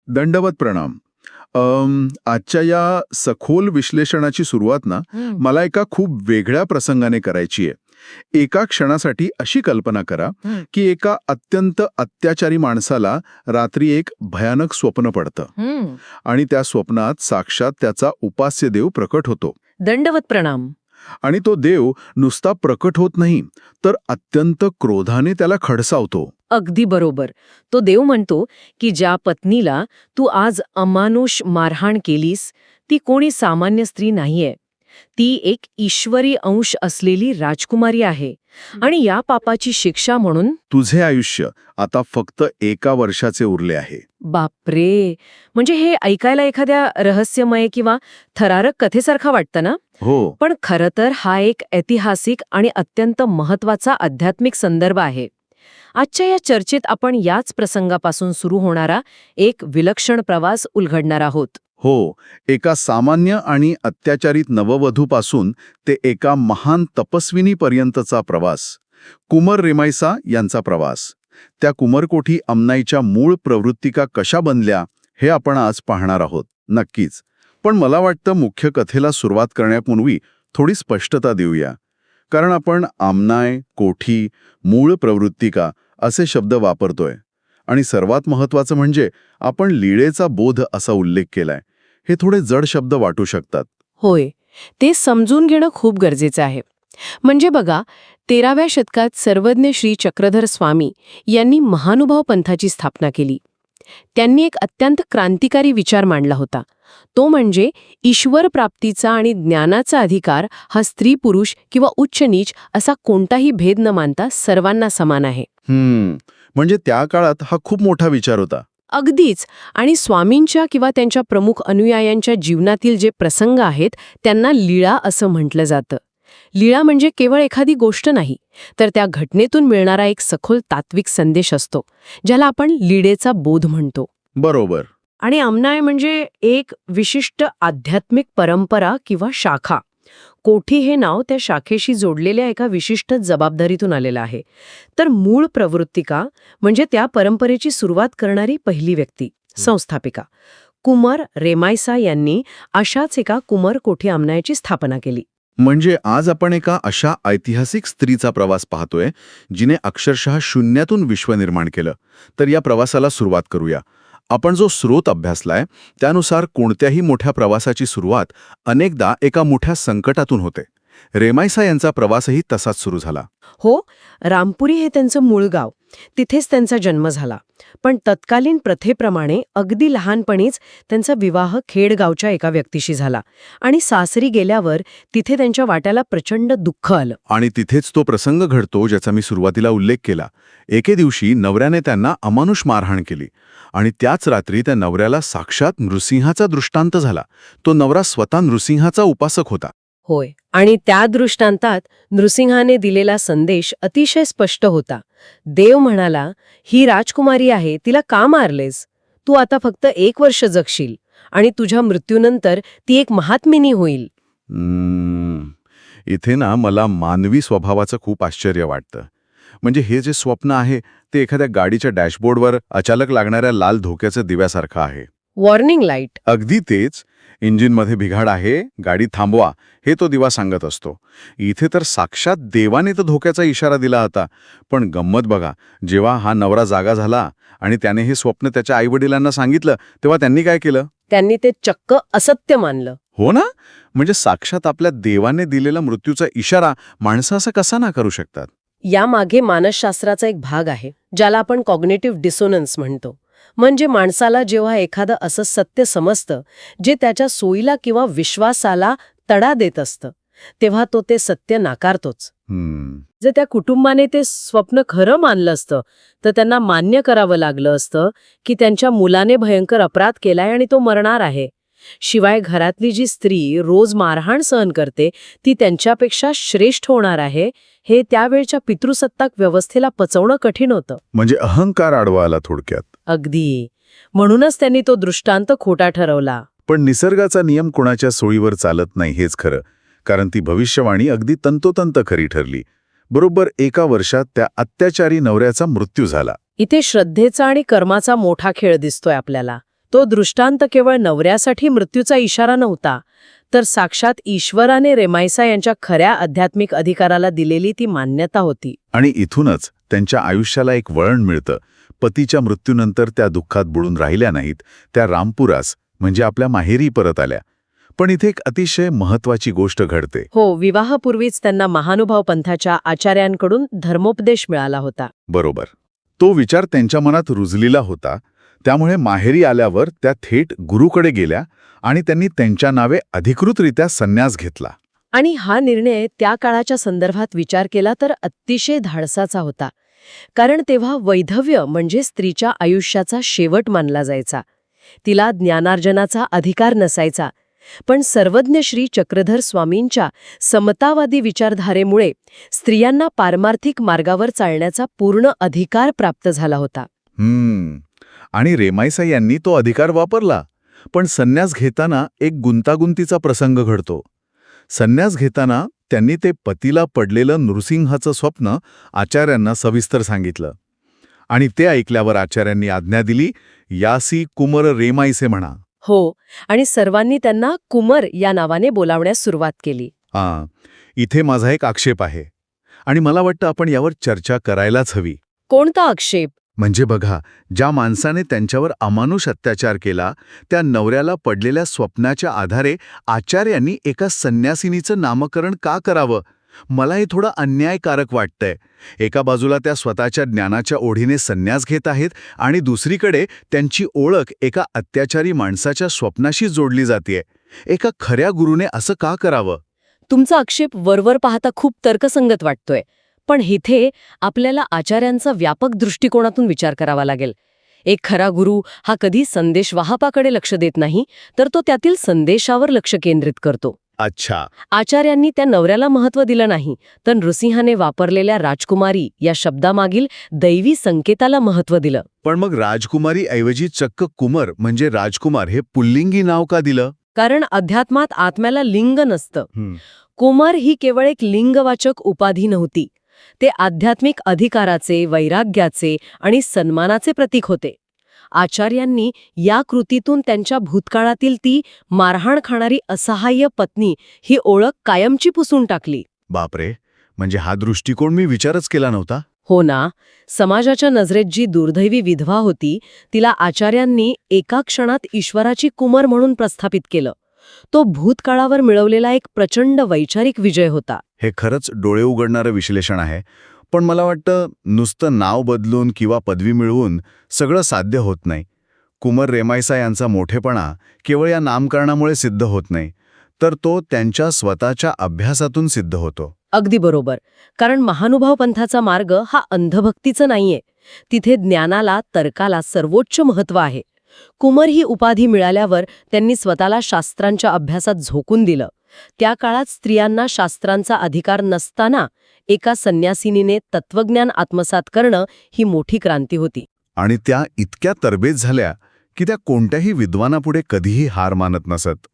दंडवत प्रणाम. आजच्या या सखोल विश्लेषणाची सुरुवात ना हं, मला एका खूप वेगळ्या प्रसंगाने करायची आहे. एका क्षणासाठी अशी कल्पना करा हं, की एका अत्यंत अत्याचारी माणसाला रात्री एक भयानक स्वप्न पडतं हं. आणि त्या स्वप्नात साक्षात त्याचा उपास्य देव प्रकट होतो. दंडवत प्रणाम. आणि तो देव नुसता प्रकट होत नाही, तर अत्यंत क्रोधाने त्याला खडसावतो. अगदी बरोबर. तो देव म्हणतो की ज्या पत्नीला तू आज अमानुष मारहाण केलीस, ती कोणी सामान्य स्त्री नाहीये. ती एक ईश्वरी अंश असलेली राजकुमारी आहे आणि या पापाची शिक्षा म्हणून तुझे आयुष्य आता फक्त 1 वर्षाचे उरले आहे. बापरे. म्हणजे हे ऐकायला एखाद्या रहस्यमय किंवा थरारक कथेसारखं वाटतं ना? हो, पण खरं तर हा एक ऐतिहासिक आणि अत्यंत महत्वाचा आध्यात्मिक संदर्भ आहे. आजच्या या चर्चेत आपण याच प्रसंगापासून सुरू होणारा एक विलक्षण प्रवास उलगडणार आहोत. हो. एका सामान्य आणि अत्याचारित नववधूपासून ते एका महान तपस्विनीपर्यंतचा प्रवास. कुमर रेमायसा यांचा प्रवास. त्या कुमरकोठी अमनाईच्या मूळ प्रवृत्तिका कशा बनल्या हे आपण आज पाहणार आहोत. नक्कीच. पण मला वाटतं मुख्य कथेला सुरुवात करण्यापूर्वी थोडी स्पष्टता देऊया. कारण आपण आमनाय, कोठी, मूळ प्रवृत्तिका असे शब्द वापरतोय. आणि सर्वात महत्त्वाचं म्हणजे आपण लीळेचा बोध असा उल्लेख केलाय. हे थोडे जड शब्द वाटू शकतात. होय, ते समजून घेणं खूप गरजेचं आहे. म्हणजे बघा, 13व्या शतकात सर्वज्ञ श्री चक्रधर स्वामी यांनी महानुभाव पंथाची स्थापना केली. त्यांनी एक अत्यंत क्रांतिकारी विचार मांडला होता. तो म्हणजे ईश्वर प्राप्तीचा आणि ज्ञानाचा अधिकार हा स्त्री पुरुष किंवा उच्च नीच असा कोणताही भेद न मानता सर्वांना समान आहे. म्हणजे त्या काळात हा खूप मोठा विचार होता. अगदीच. आणि स्वामींच्या किंवा त्यांच्या प्रमुख अनुयायांच्या जीवनातील जे प्रसंग आहेत त्यांना लीळा असं म्हटलं जातं. लीळा म्हणजे केवळ एखादी गोष्ट नाही, तर त्या घटनेतून मिळणारा एक सखोल तात्विक संदेश असतो, ज्याला आपण लीळेचा बोध म्हणतो. बरोबर. आणि अमनाय म्हणजे एक विशिष्ट आध्यात्मिक परंपरा किंवा शाखा. कोठी हे नाव त्या शाखेशी जोडलेल्या एका विशिष्ट जबाबदारीतून आलेलं आहे. तर मूळ प्रवृत्तिका म्हणजे त्या परंपरेची सुरुवात करणारी पहिली व्यक्ती, संस्थापिका. कुमर रेमायसा यांनी अशाच एका कुमर कोठी अमनायची स्थापना केली. म्हणजे आज आपण एका अशा ऐतिहासिक स्त्रीचा प्रवास पाहतोय, जिने अक्षरशः शून्यातून विश्व निर्माण केलं. तर या प्रवासाला सुरुवात करूया. आपण जो स्रोत अभ्यासलाय त्यानुसार कोणत्याही मोठ्या प्रवासाची सुरुवात अनेकदा एका मोठ्या संकटातून होते. रेमायसा यांचा प्रवासही तसाच सुरू झाला. हो, रामपुरी हे त्यांचं मूळ गाव. तिथेच त्यांचा जन्म झाला. पण तत्कालीन प्रथेप्रमाणे अगदी लहानपणीच त्यांचा विवाह खेडगावच्या एका व्यक्तीशी झाला आणि सासरी गेल्यावर तिथे त्यांच्या वाट्याला प्रचंड दुःख आलं. आणि तिथेच तो प्रसंग घडतो ज्याचा मी सुरुवातीला उल्लेख केला. एके दिवशी नवऱ्याने त्यांना अमानुष मारहाण केली आणि त्याच रात्री त्या नवऱ्याला साक्षात नृसिंहाचा दृष्टांत झाला. तो नवरा स्वतः नृसिंहाचा उपासक होता. होय. आणि त्या दृष्टांतात नृसिंहाने दिलेला संदेश अतिशय स्पष्ट होता. देव म्हणाला, ही राजकुमारी आहे, तिला का मारलेस? तू आता फक्त 1 वर्ष जगशील आणि तुझ्या मृत्यूनंतर ती एक महात्मिनी होईल. इथे ना मला मानवी स्वभावाचं खूप आश्चर्य वाटतं. म्हणजे हे जे स्वप्न आहे ते एखाद्या गाडीच्या डॅशबोर्डवर अचानक लागणाऱ्या लाल धोक्याचं दिव्यासारखं आहे. Warning light. अगदी तेच. इंजिनमध्ये बिघाड आहे, गाडी थांबवा, हे तो दिवा सांगत असतो. इथे तर साक्षात देवाने तो धोक्याचा इशारा दिला होता. पण गंमत बघा, जेव्हा हा नवरा जागा झाला आणि त्याने हे स्वप्न त्याच्या आईवडिलांना सांगितलं, तेव्हा त्यांनी काय केलं? त्यांनी ते चक्क असत्य मानलं. हो ना? म्हणजे साक्षात आपल्या देवाने दिलेला मृत्यूचा इशारा माणसं असं कसा नाकारू शकतात? यामागे मानसशास्त्राचा एक भाग आहे, ज्याला आपण कॉग्निटिव्ह डिसोनन्स म्हणतो. म्हणजे माणसाला जेव्हा एखादं असं सत्य समजतं जे त्याच्या सोयीला किंवा विश्वासाला तडा देत असतं, तेव्हा तो ते सत्य नाकारतोच. जर त्या कुटुंबाने ते स्वप्न खरं मानलं असतं तर त्यांना मान्य करावं लागलं असतं की त्यांच्या मुलाने भयंकर अपराध केलाय आणि तो मरणार आहे. शिवाय घरातली जी स्त्री रोज मारहाण सहन करते ती त्यांच्यापेक्षा श्रेष्ठ होणार आहे, हे त्यावेळच्या पितृसत्ताक व्यवस्थेला पचवणं कठीण होतं. म्हणजे अहंकार आडवा आला थोडक्यात. अगदी. म्हणूनच त्यांनी तो दृष्टांत खोटा ठरवला. पण निसर्गाचा नियम कोणाच्या सोयीवर चालत नाही हेच खरं. कारण ती भविष्यवाणी अगदी तंतोतंत खरी ठरली. बरोबर 1 वर्षात त्या अत्याचारी नवऱ्याचा मृत्यू झाला. इथे श्रद्धेचा आणि कर्माचा मोठा खेळ दिसतोय आपल्याला. तो दृष्टांत केवळ नवऱ्यासाठी मृत्यूचा इशारा नव्हता, तर साक्षात ईश्वराने रेमायसा यांच्या खऱ्या आध्यात्मिक अधिकाराला दिलेली ती मान्यता होती. आणि इथूनच त्यांच्या आयुष्याला एक वळण मिळतं. पतीच्या मृत्यूनंतर त्या दुःखात बुडून राहिल्या नाहीत, त्या रामपुरास म्हणजे आपल्या माहेरी परत आल्या. पण इथे एक अतिशय महत्वाची गोष्ट घडते. हो, विवाहापूर्वीच त्यांना महानुभाव पंथाच्या आचार्यांकडून धर्मोपदेश मिळाला होता. बरोबर. तो विचार त्यांच्या मनात रुजलेला होता. त्यामुळे माहेरी आल्यावर त्या थेट गुरुकडे गेल्या आणि त्यांनी त्यांच्या नावे अधिकृतरित्या संन्यास घेतला. आणि हा निर्णय त्या काळाच्या संदर्भात विचार केला तर अतिशय धाडसाचा होता. कारण तेव्हा वैधव्य म्हणजे स्त्रीच्या आयुष्याचा शेवट मानला जायचा. तिला ज्ञानार्जनाचा अधिकार नसायचा. पण सर्वज्ञ श्री चक्रधर स्वामींच्या समतावादी विचारधारेमुळे स्त्रियांना पारमार्थिक मार्गावर चालण्याचा पूर्ण अधिकार प्राप्त झाला होता. आणि रेमायसा यांनी तो अधिकार वापरला. पण संन्यास घेताना एक गुंतागुंतीचा प्रसंग घडतो. संन्यास घेताना त्यांनी ते पतीला पडलेलं नृसिंहाचं स्वप्न आचार्यांना सविस्तर सांगितलं. आणि ते ऐकल्यावर आचार्यांनी आज्ञा दिली, यासी कुमर रेमायसे म्हणा. हो, आणि सर्वांनी त्यांना कुमर या नावाने बोलावण्यास सुरुवात केली. इथे माझा एक आक्षेप आहे आणि मला वाटतं आपण यावर चर्चा करायलाच हवी. कोणता आक्षेप? म्हणजे बघा, ज्या माणसाने त्यांच्यावर अमानुष अत्याचार केला, त्या नवऱ्याला पडलेल्या स्वप्नाच्या आधारे आचार्यांनी एका संन्यासिनीचं नामकरण का करावं? मला हे थोडं अन्यायकारक वाटतंय. एका बाजूला त्या स्वतःच्या ज्ञानाच्या ओढीने संन्यास घेत आहेत आणि दुसरीकडे त्यांची ओळख एका अत्याचारी माणसाच्या स्वप्नाशी जोडली जातेय. एका खऱ्या गुरुने असं का करावं? तुमचा आक्षेप वरवर पाहता खूप तर्कसंगत वाटतोय. पण इथे आपल्याला आचार्यांचा व्यापक दृष्टिकोनातून विचार करावा लागेल. एक खरा गुरु हा कधी संदेशवाहकाकडे लक्ष देत नाही, तर तो त्यातील संदेशावर लक्ष केंद्रित करतो. अच्छा. आचार्यांनी त्या नवऱ्याला महत्त्व दिलं नाही, तर नृसिंहाने वापरलेल्या राजकुमारी या शब्दामागील दैवी संकेताला महत्त्व दिलं. पण मग राजकुमारी ऐवजी चक्क कुमर म्हणजे राजकुमार हे पुल्लिंगी नाव का दिलं? कारण अध्यात्मात आत्म्याला लिंग नसतं. कुमार ही केवळ एक लिंगवाचक उपाधी नव्हती. ते आध्यात्मिक अधिकाराचे, वैराग्याचे आणि सन्मानाचे प्रतीक होते. आचार्यांनी या कृतीतून त्यांच्या भूतकाळातील ती मारहाण खाणारी असहाय्य पत्नी ही ओळख कायमची पुसून टाकली. बापरे, म्हणजे हा दृष्टिकोन मी विचारच केला नव्हता. हो ना. समाजाच्या नजरेत जी दुर्दैवी विधवा होती, तिला आचार्यांनी एका क्षणात ईश्वराची कुमार म्हणून प्रस्थापित केलं. तो भूतकाळावर मिळवलेला एक प्रचंड वैचारिक विजय होता. हे खरंच डोळे उघडणारं विश्लेषण आहे. पण मला वाटतं नुसतं नाव बदलून किंवा पदवी मिळवून सगळं साध्य होत नाही. कुमर रेमायसा यांचा मोठेपणा केवळ या नामकरणामुळे सिद्ध होत नाही, तर तो त्यांच्या स्वतःच्या अभ्यासातून सिद्ध होतो. अगदी बरोबर. कारण महानुभाव पंथाचा मार्ग हा अंधभक्तीचा नाहीये. तिथे ज्ञानाला, तर्काला सर्वोच्च महत्त्व आहे. कुमर ही उपाधी मिळाल्यावर त्यांनी स्वतःला शास्त्रांच्या अभ्यासात झोकून दिलं. त्या काळात स्त्रियांना शास्त्रांचा अधिकार नसताना एका संन्यासिनीने तत्वज्ञान आत्मसात करणं ही मोठी क्रांती होती. आणि त्या इतक्या तरबेज झाल्या की त्या कोणत्याही विद्वानापुढे कधीही हार मानत नसत.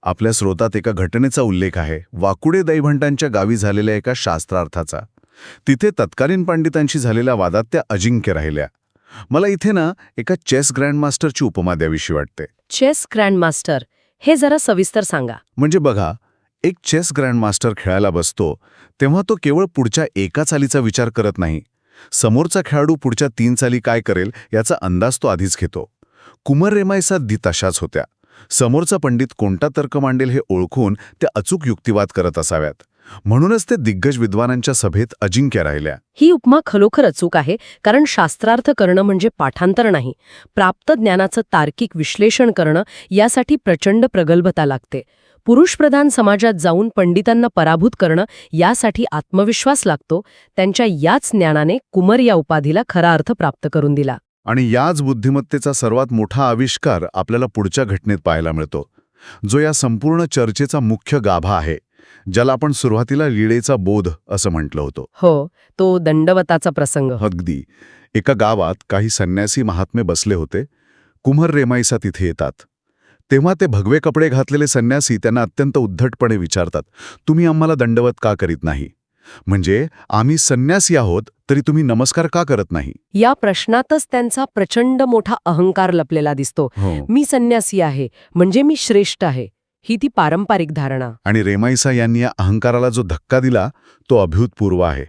आपल्या स्रोतात एका घटनेचा उल्लेख आहे, वाकुडे दैभंटांच्या गावी झालेल्या एका शास्त्रार्थाचा. तिथे तत्कालीन पंडितांशी झालेल्या वादात त्या अजिंक्य राहिल्या. मला इथे एका चेस ग्रँडमास्टरची उपमा द्यावीशी वाटते. चेस ग्रँडमास्टर हे जरा सविस्तर सांगा. म्हणजे बघा, एक चेस ग्रँडमास्टर खेळायला बसतो तेव्हा तो केवळ पुढच्या एका चालीचा विचार करत नाही. समोरचा खेळाडू पुढच्या 3 चाली काय करेल याचा अंदाज तो आधीच घेतो. कुमर रेमायसा तशाच होत्या. समोरचा पंडित कोणता तर्क मांडेल हे ओळखून त्या अचूक युक्तिवाद करत असाव्यात. म्हणूनच ते दिग्गज विद्वानांच्या सभेत अजिंक्य राहिल्या. ही उपमा खरोखर अचूक आहे. कारण शास्त्रार्थ करणं म्हणजे पाठांतर नाही. प्राप्त ज्ञानाचं तार्किक विश्लेषण करणं यासाठी प्रचंड प्रगल्भता लागते. पुरुषप्रधान समाजात जाऊन पंडितांना पराभूत करणं यासाठी आत्मविश्वास लागतो. त्यांच्या याच ज्ञानाने कुमर या उपाधीला खरा अर्थ प्राप्त करून दिला. आणि याच बुद्धिमत्तेचा सर्वात मोठा आविष्कार आपल्याला पुढच्या घटनेत पाहायला मिळतो, जो या संपूर्ण चर्चेचा मुख्य गाभा आहे, ज्याला आपण सुरुवातीला लीळेचा बोध असं म्हटलं होतं. हो, तो दंडवताचा प्रसंग. अगदी. एका गावात काही संन्यासी महात्मे बसले होते. कुमर रेमायसा तिथे येतात. तेव्हा ते भगवे कपडे घातलेले संन्यासी त्यांना अत्यंत उद्धटपणे विचारतात, तुम्ही आम्हाला दंडवत का करीत नाही? म्हणजे आम्ही संन्यासी आहोत तरी तुम्ही नमस्कार का करत नाही? या प्रश्नातच त्यांचा प्रचंड मोठा अहंकार लपलेला दिसतो. मी संन्यासी आहे म्हणजे मी श्रेष्ठ आहे, ही ती पारंपरिक धारणा. आणि रेमाईसा यांनी या अहंकाराला जो धक्का दिला तो अभूतपूर्व आहे.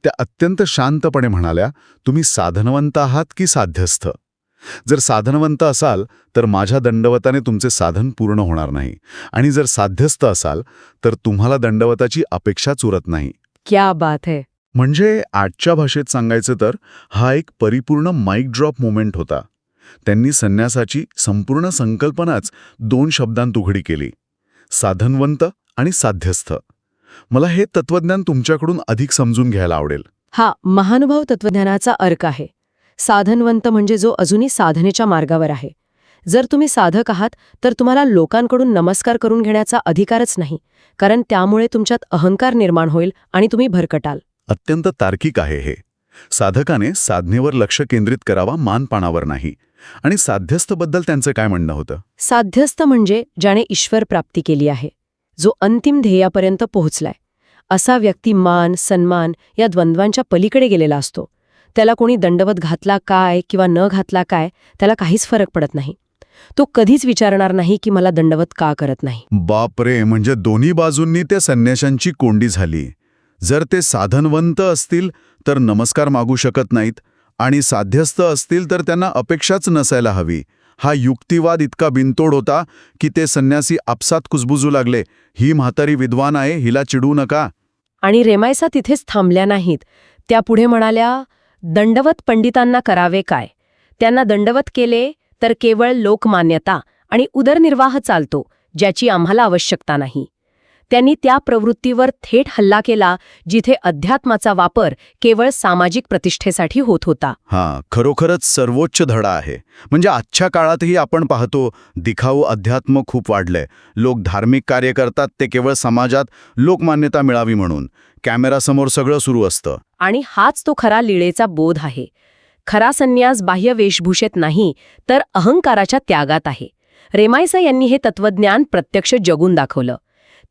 त्या अत्यंत शांतपणे म्हणाल्या, तुम्ही साधनवंत आहात की साध्यस्थ? जर साधनवंत असाल तर माझ्या दंडवताने तुमचे साधन पूर्ण होणार नाही, आणि जर साध्यस्थ असाल तर तुम्हाला दंडवताची अपेक्षाच उरत नाही. क्या बात है. म्हणजे आजच्या भाषेत सांगायचं तर हा एक परिपूर्ण माईक ड्रॉप मोमेंट होता. त्यांनी संन्यासाची संपूर्ण संकल्पनाच 2 शब्दांत उघडी केली, साधनवंत आणि साध्यस्थ. मला हे तत्वज्ञान तुमच्याकडून अधिक समजून घ्यायला आवडेल. हा महानुभाव तत्वज्ञानाचा अर्क आहे. साधनवंत म्हणजे जो अजूनही साधनेच्या मार्गावर आहे. जर तुम्ही साधक आहात तर तुम्हाला लोकांकडून नमस्कार करून घेण्याचा अधिकारच नाही, कारण त्यामुळे तुमच्यात अहंकार निर्माण होईल आणि तुम्ही भरकटाल. अत्यंत तार्किक आहे हे. साधकाने साधनेवर लक्ष केंद्रित करावा, मानपानावर नाही. आणि साध्यस्थबद्दल त्यांचं काय म्हणणं होतं? साध्यस्थ म्हणजे ज्याने ईश्वर प्राप्ती केली आहे, जो अंतिम ध्येयापर्यंत पोहोचलाय. असा व्यक्ती मान सन्मान या द्वंद्वांच्या पलीकडे गेलेला असतो. त्याला कोणी दंडवत घातला काय किंवा न घातला काय, त्याला काहीच फरक पडत नाही. तो कधीच विचारणार नाही की मला दंडवत का करत नाही. बापरे, म्हणजे दोन्ही बाजूंनी त्या संन्याशांची कोंडी झाली. जर ते साधनवंत असतील तर नमस्कार मागू शकत नाहीत, आणि साध्यस्थ असतील तर त्यांना अपेक्षाच नसायला हवी. हा युक्तिवाद इतका बिनतोड होता की ते संन्यासी आपसात कुजबुजू लागले, ही म्हातारी विद्वान आहे, हिला चिडू नका. आणि रेमायसा तिथेच थांबल्या नाहीत. त्या पुढे म्हणाल्या, दंडवत पंडितांना करावे काय? त्यांना दंडवत केले तर केवळ लोकमान्यता आणि उदरनिर्वाह चालतो, ज्याची आम्हाला आवश्यकता नाही. त्यांनी त्या प्रवृत्तीवर थेट हल्ला केला जिथे अध्यात्माचा वापर केवळ सामाजिक प्रतिष्ठेसाठी होत होता. खरोखरच सर्वोच्च धडा आहे. म्हणजे आजच्या काळातही आपण पाहतो, दिखाऊ अध्यात्म खूप वाढलंय. लोक धार्मिक कार्य करतात ते केवळ समाजात लोकमान्यता मिळावी म्हणून. कॅमेरासमोर सगळं सुरू असतं. आणि हाच तो खरा लीळेचा बोध आहे. खरा संन्यास बाह्य वेशभूषेत नाही तर अहंकाराच्या त्यागात आहे. रेमायसा यांनी हे तत्वज्ञान प्रत्यक्ष जगून दाखवलं.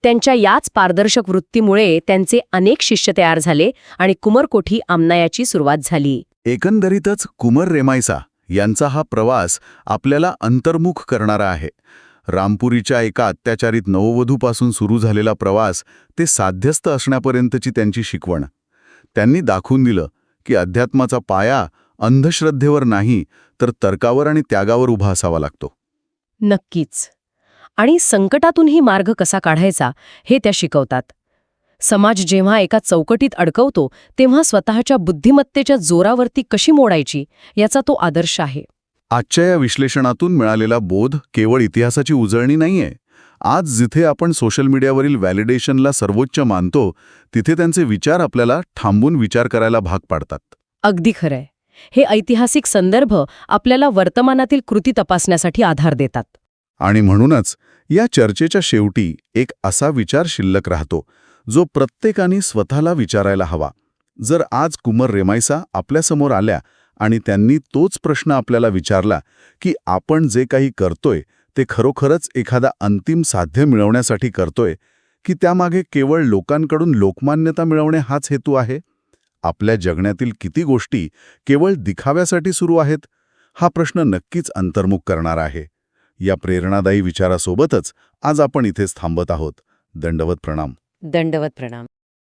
त्यांच्या याच पारदर्शक वृत्तीमुळे त्यांचे अनेक शिष्य तयार झाले आणि कुमरकोठी आमनायाची सुरुवात झाली. एकंदरीतच कुमर रेमायसा यांचा हा प्रवास आपल्याला अंतर्मुख करणारा आहे. रामपुरीच्या एका अत्याचारित नववधूपासून सुरू झालेला प्रवास ते साध्यस्थ असण्यापर्यंतची त्यांची शिकवण. त्यांनी दाखवून दिलं की अध्यात्माचा पाया अंधश्रद्धेवर नाही तर तर्कावर आणि त्यागावर उभा असावा लागतो. नक्कीच. आणि संकटातूनही मार्ग कसा काढायचा हे त्या शिकवतात. समाज जेव्हा एका चौकटीत अडकवतो तेव्हा स्वतःच्या बुद्धिमत्तेच्या जोरावरती कशी मोडायची याचा तो आदर्श आहे. आजच्या या विश्लेषणातून मिळालेला बोध केवळ इतिहासाची उजळणी नाहीये. आज जिथे आपण सोशल मीडियावरील व्हॅलिडेशनला सर्वोच्च मानतो, तिथे त्यांचे विचार आपल्याला थांबून विचार करायला भाग पाडतात. अगदी खरंय. हे ऐतिहासिक संदर्भ आपल्याला वर्तमानातील कृती तपासण्यासाठी आधार देतात. आणि म्हणूनच या चर्चेच्या शेवटी एक असा विचार शिल्लक राहतो जो प्रत्येकाने स्वतःला विचारायला हवा. जर आज कुमर रेमायसा आपल्यासमोर आल्या आणि त्यांनी तोच प्रश्न आपल्याला विचारला की आपण जे काही करतोय ते खरोखरच एखादा अंतिम साध्य मिळवण्यासाठी करतोय की त्यामागे केवळ लोकांकडून लोकमान्यता मिळवणे हाच हेतू आहे? आपल्या जगण्यातील किती गोष्टी केवळ दिखाव्यासाठी सुरू आहेत? हा प्रश्न नक्कीच अंतर्मुख करणार आहे. या प्रेरणादायी विचारासोबतच आज आपण इथेच थांबत आहोत. दंडवत प्रणाम. दंडवत प्रणाम.